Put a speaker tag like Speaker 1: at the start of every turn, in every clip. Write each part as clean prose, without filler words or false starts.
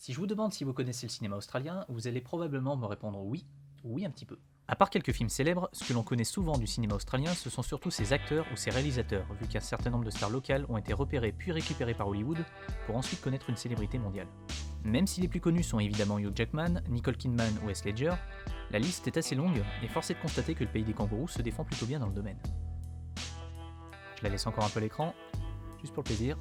Speaker 1: Si je vous demande si vous connaissez le cinéma australien, vous allez probablement me répondre oui, oui un petit peu. À part quelques films célèbres, ce que l'on connaît souvent du cinéma australien, ce sont surtout ses acteurs ou ses réalisateurs, vu qu'un certain nombre de stars locales ont été repérées puis récupérées par Hollywood pour ensuite connaître une célébrité mondiale. Même si les plus connus sont évidemment Hugh Jackman, Nicole Kidman ou Heath Ledger, la liste est assez longue et force est de constater que le pays des kangourous se défend plutôt bien dans le domaine. Je la laisse encore un peu à l'écran, juste pour le plaisir.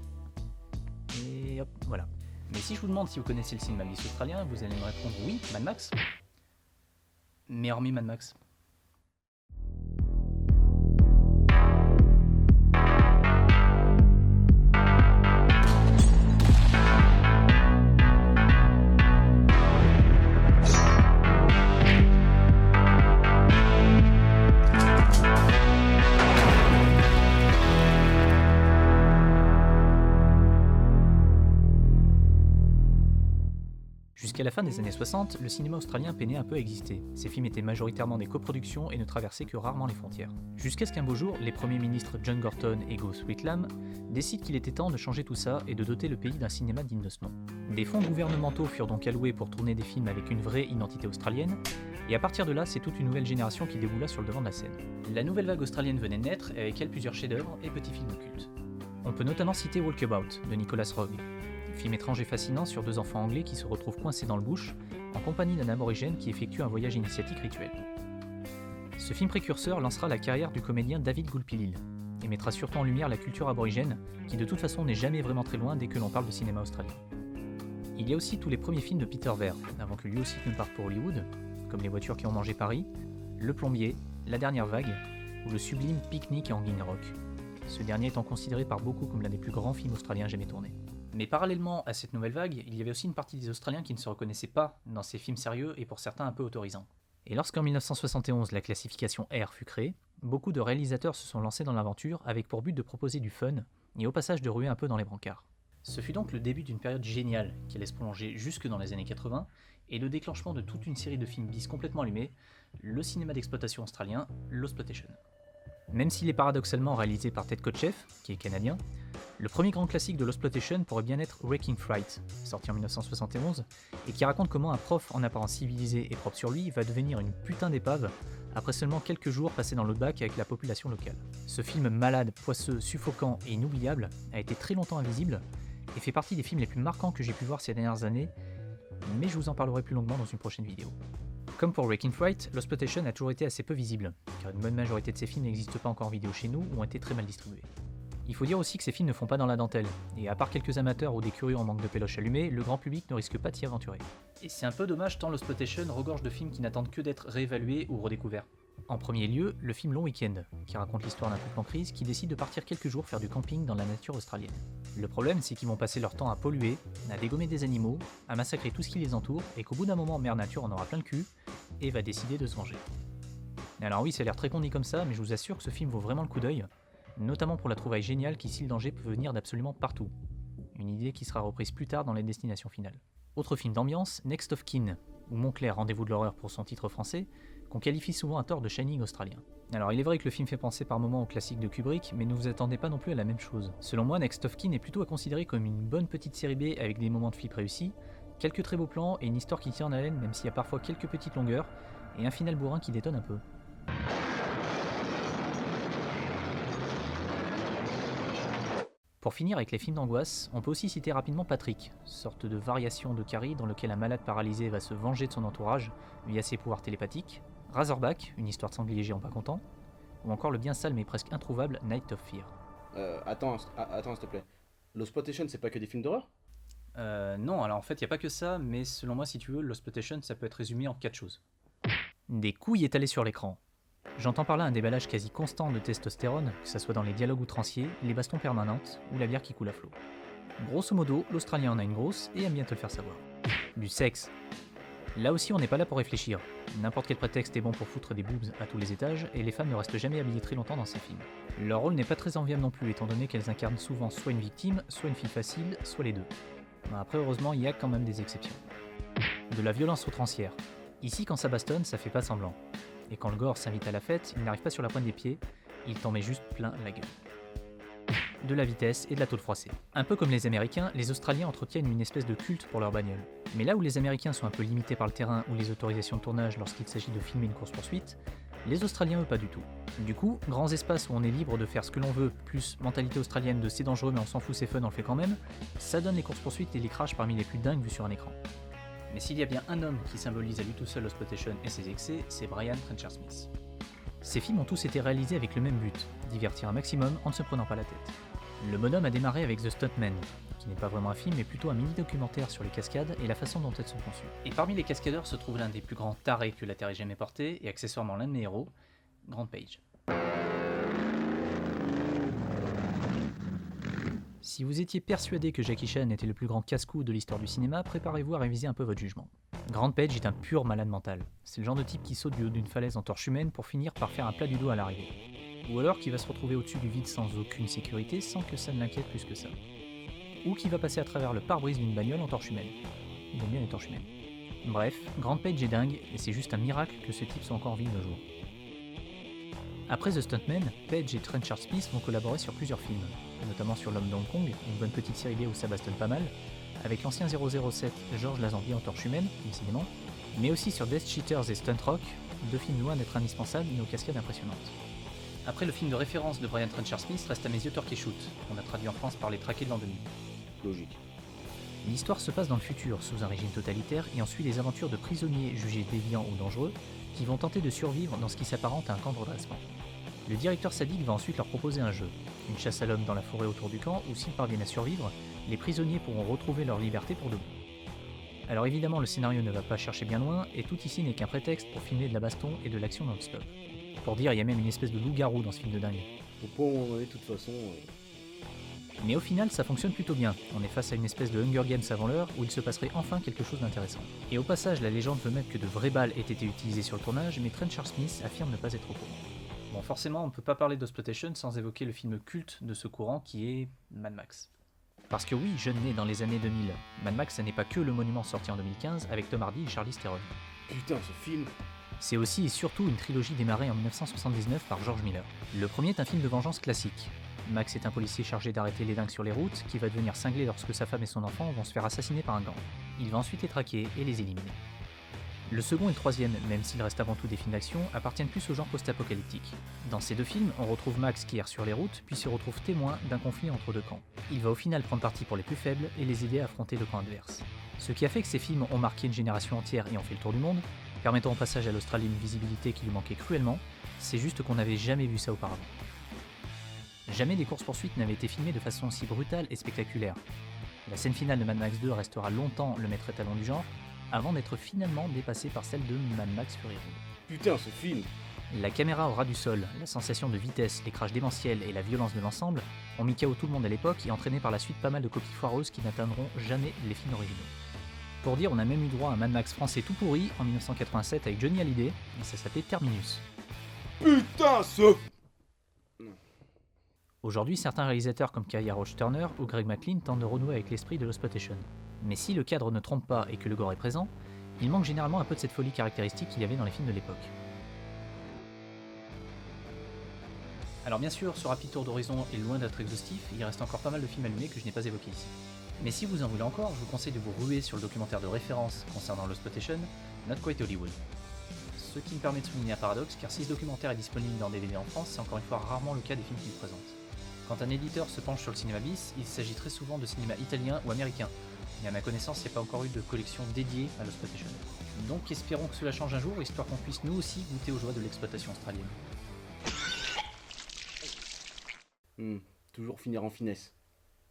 Speaker 1: Et hop, voilà. Mais si je vous demande si vous connaissez le cinéma bis australien, vous allez me répondre oui, Mad Max. Mais hormis Mad Max. Jusqu'à la fin des années 60, le cinéma australien peinait un peu à exister. Ces films étaient majoritairement des coproductions et ne traversaient que rarement les frontières. Jusqu'à ce qu'un beau jour, les premiers ministres John Gorton et Gough Whitlam décident qu'il était temps de changer tout ça et de doter le pays d'un cinéma digne de ce nom. Des fonds gouvernementaux furent donc alloués pour tourner des films avec une vraie identité australienne, et à partir de là, c'est toute une nouvelle génération qui déboula sur le devant de la scène. La nouvelle vague australienne venait de naître, et avec elle plusieurs chefs-d'œuvre et petits films cultes. On peut notamment citer Walkabout de Nicholas Roeg, film étrange et fascinant sur deux enfants anglais qui se retrouvent coincés dans le bush en compagnie d'un aborigène qui effectue un voyage initiatique rituel. Ce film précurseur lancera la carrière du comédien David Gulpilil et mettra surtout en lumière la culture aborigène qui de toute façon n'est jamais vraiment très loin dès que l'on parle de cinéma australien. Il y a aussi tous les premiers films de Peter Weir, avant que lui aussi ne parte pour Hollywood, comme Les voitures qui ont mangé Paris, Le plombier, La dernière vague ou le sublime Pique-nique à Anguin Rock, ce dernier étant considéré par beaucoup comme l'un des plus grands films australiens jamais tournés. Mais parallèlement à cette nouvelle vague, il y avait aussi une partie des Australiens qui ne se reconnaissaient pas dans ces films sérieux et pour certains un peu autorisants. Et lorsqu'en 1971 la classification R fut créée, beaucoup de réalisateurs se sont lancés dans l'aventure avec pour but de proposer du fun et au passage de ruer un peu dans les brancards. Ce fut donc le début d'une période géniale qui allait se prolonger jusque dans les années 80 et le déclenchement de toute une série de films bis complètement allumés, le cinéma d'exploitation australien, l'Exploitation. Même s'il est paradoxalement réalisé par Ted Kotcheff, qui est canadien, le premier grand classique de l'Exploitation pourrait bien être Wrecking Fright, sorti en 1971, et qui raconte comment un prof en apparence civilisé et propre sur lui va devenir une putain d'épave après seulement quelques jours passés dans l'outback avec la population locale. Ce film malade, poisseux, suffocant et inoubliable a été très longtemps invisible et fait partie des films les plus marquants que j'ai pu voir ces dernières années, mais je vous en parlerai plus longuement dans une prochaine vidéo. Comme pour Wrecking Fright, l'Exploitation a toujours été assez peu visible, car une bonne majorité de ces films n'existent pas encore en vidéo chez nous ou ont été très mal distribués. Il faut dire aussi que ces films ne font pas dans la dentelle, et à part quelques amateurs ou des curieux en manque de péloche allumée, le grand public ne risque pas de s'y aventurer. Et c'est un peu dommage tant l'Exploitation regorge de films qui n'attendent que d'être réévalués ou redécouverts. En premier lieu, le film Long Weekend, qui raconte l'histoire d'un couple en crise qui décide de partir quelques jours faire du camping dans la nature australienne. Le problème, c'est qu'ils vont passer leur temps à polluer, à dégommer des animaux, à massacrer tout ce qui les entoure, et qu'au bout d'un moment, Mère Nature en aura plein le cul, et va décider de se venger. Alors oui, ça a l'air très con dit comme ça, mais je vous assure que ce film vaut vraiment le coup d'œil, notamment pour la trouvaille géniale qu'ici le danger peut venir d'absolument partout. Une idée qui sera reprise plus tard dans les destinations finales. Autre film d'ambiance, Next of Kin, ou Montclair, Rendez-vous de l'horreur pour son titre français, qu'on qualifie souvent à tort de Shining australien. Alors il est vrai que le film fait penser par moments au classique de Kubrick, mais ne vous attendez pas non plus à la même chose. Selon moi, Next of Kin est plutôt à considérer comme une bonne petite série B avec des moments de flip réussis, quelques très beaux plans et une histoire qui tient en haleine même s'il y a parfois quelques petites longueurs, et un final bourrin qui détonne un peu. Pour finir avec les films d'angoisse, on peut aussi citer rapidement Patrick, sorte de variation de Carrie dans lequel un malade paralysé va se venger de son entourage via ses pouvoirs télépathiques, Razorback, une histoire de sanglier géant pas content, ou encore le bien sale mais presque introuvable Night of Fear.
Speaker 2: Attends, s'il te plaît. L'Exploitation, c'est pas que des films d'horreur ?
Speaker 1: Non, alors en fait, il n'y a pas que ça, mais selon moi, si tu veux, l'Exploitation, ça peut être résumé en 4 choses. Des couilles étalées sur l'écran. J'entends par là un déballage quasi constant de testostérone, que ce soit dans les dialogues outranciers, les bastons permanentes ou la bière qui coule à flot. Grosso modo, l'Australien en a une grosse et aime bien te le faire savoir. Du sexe. Là aussi, on n'est pas là pour réfléchir. N'importe quel prétexte est bon pour foutre des boobs à tous les étages, et les femmes ne restent jamais habillées très longtemps dans ces films. Leur rôle n'est pas très enviable non plus, étant donné qu'elles incarnent souvent soit une victime, soit une fille facile, soit les deux. Après, heureusement, il y a quand même des exceptions. De la violence outrancière. Ici, quand ça bastonne, ça fait pas semblant. Et quand le gore s'invite à la fête, il n'arrive pas sur la pointe des pieds, il t'en met juste plein la gueule. de la vitesse et de la tôle froissée. Un peu comme les Américains, les Australiens entretiennent une espèce de culte pour leur bagnole. Mais là où les Américains sont un peu limités par le terrain ou les autorisations de tournage lorsqu'il s'agit de filmer une course-poursuite, les Australiens eux pas du tout. Du coup, grands espaces où on est libre de faire ce que l'on veut, plus mentalité australienne de c'est dangereux mais on s'en fout, c'est fun, on le fait quand même, ça donne les courses-poursuites et les crashs parmi les plus dingues vus sur un écran. Mais s'il y a bien un homme qui symbolise à lui tout seul l'exploitation et ses excès, c'est Brian Trenchard-Smith. Ces films ont tous été réalisés avec le même but, divertir un maximum en ne se prenant pas la tête. Le bonhomme a démarré avec The Stuntman, qui n'est pas vraiment un film mais plutôt un mini-documentaire sur les cascades et la façon dont elles sont conçues. Et parmi les cascadeurs se trouve l'un des plus grands tarés que la Terre ait jamais porté, et accessoirement l'un de mes héros, Grant Page. Si vous étiez persuadé que Jackie Chan était le plus grand casse-cou de l'histoire du cinéma, préparez-vous à réviser un peu votre jugement. Grant Page est un pur malade mental. C'est le genre de type qui saute du haut d'une falaise en torche humaine pour finir par faire un plat du dos à l'arrivée. Ou alors qui va se retrouver au-dessus du vide sans aucune sécurité sans que ça ne l'inquiète plus que ça. Ou qui va passer à travers le pare-brise d'une bagnole en torche humaine. Il aime bien les torches humaines. Bref, Grant Page est dingue et c'est juste un miracle que ce type soit encore en vie de nos jours. Après The Stuntman, Page et Trenchard-Smith vont collaborer sur plusieurs films, notamment sur L'Homme d'Hong Kong, une bonne petite série B où ça bastonne pas mal, avec l'ancien 007 Georges Lazenby en torche humaine, décidément, mais aussi sur Death Cheaters et Stunt Rock, deux films loin d'être indispensables mais aux cascades impressionnantes. Après le film de référence de Brian Trenchard-Smith reste à mes yeux Torque et Shoot, qu'on a traduit en France par Les Traqués de l'an 2000.
Speaker 2: Logique.
Speaker 1: L'histoire se passe dans le futur, sous un régime totalitaire, et en suit les aventures de prisonniers jugés déviants ou dangereux, qui vont tenter de survivre dans ce qui s'apparente à un camp de redressement. Le directeur sadique va ensuite leur proposer un jeu, une chasse à l'homme dans la forêt autour du camp, où s'ils parviennent à survivre, les prisonniers pourront retrouver leur liberté pour de bon. Alors évidemment le scénario ne va pas chercher bien loin, et tout ici n'est qu'un prétexte pour filmer de la baston et de l'action non-stop. Pour dire, il y a même une espèce de loup-garou dans ce film de dingue.
Speaker 2: Au point où on en est de toute façon...
Speaker 1: Mais au final, ça fonctionne plutôt bien. On est face à une espèce de Hunger Games avant l'heure où il se passerait enfin quelque chose d'intéressant. Et au passage, la légende veut même que de vraies balles aient été utilisées sur le tournage, mais Trenchard-Smith affirme ne pas être au courant. Bon, forcément, on ne peut pas parler d'Exploitation sans évoquer le film culte de ce courant qui est Mad Max. Parce que oui, jeune né dans les années 2000, Mad Max, ça n'est pas que le monument sorti en 2015 avec Tom Hardy et Charlize Theron.
Speaker 2: Putain, ce film...
Speaker 1: C'est aussi et surtout une trilogie démarrée en 1979 par George Miller. Le premier est un film de vengeance classique. Max est un policier chargé d'arrêter les dingues sur les routes, qui va devenir cinglé lorsque sa femme et son enfant vont se faire assassiner par un gang. Il va ensuite les traquer et les éliminer. Le second et le troisième, même s'ils restent avant tout des films d'action, appartiennent plus au genre post-apocalyptique. Dans ces deux films, on retrouve Max qui erre sur les routes, puis se retrouve témoin d'un conflit entre deux camps. Il va au final prendre parti pour les plus faibles et les aider à affronter le camp adverse. Ce qui a fait que ces films ont marqué une génération entière et ont fait le tour du monde, permettant au passage à l'Australie une visibilité qui lui manquait cruellement, c'est juste qu'on n'avait jamais vu ça auparavant. Jamais des courses-poursuites n'avaient été filmées de façon aussi brutale et spectaculaire. La scène finale de Mad Max 2 restera longtemps le maître étalon du genre, avant d'être finalement dépassée par celle de Mad Max Fury Road.
Speaker 2: Putain, ce film...
Speaker 1: La caméra au ras du sol, la sensation de vitesse, les crashs démentiels et la violence de l'ensemble ont mis KO tout le monde à l'époque et entraîné par la suite pas mal de copies foireuses qui n'atteindront jamais les films originaux. Pour dire, on a même eu droit à un Mad Max français tout pourri en 1987 avec Johnny Hallyday, et ça s'appelait Terminus.
Speaker 2: Putain, ce...
Speaker 1: Aujourd'hui, certains réalisateurs comme Kaya Roach Turner ou Greg McLean tentent de renouer avec l'esprit de l'exploitation. Mais si le cadre ne trompe pas et que le gore est présent, il manque généralement un peu de cette folie caractéristique qu'il y avait dans les films de l'époque. Alors bien sûr, ce rapide tour d'horizon est loin d'être exhaustif, il reste encore pas mal de films allumés que je n'ai pas évoqués ici. Mais si vous en voulez encore, je vous conseille de vous ruer sur le documentaire de référence concernant l'exploitation, Not Quite Hollywood. Ce qui me permet de souligner un paradoxe, car si ce documentaire est disponible dans DVD en France, c'est encore une fois rarement le cas des films qu'il présente. Quand un éditeur se penche sur le cinéma bis, il s'agit très souvent de cinéma italien ou américain, et à ma connaissance, il n'y a pas encore eu de collection dédiée à l'exploitation. Donc espérons que cela change un jour, histoire qu'on puisse nous aussi goûter aux joies de l'exploitation australienne.
Speaker 2: Toujours finir en finesse.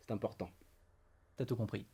Speaker 2: C'est important.
Speaker 1: T'as tout compris.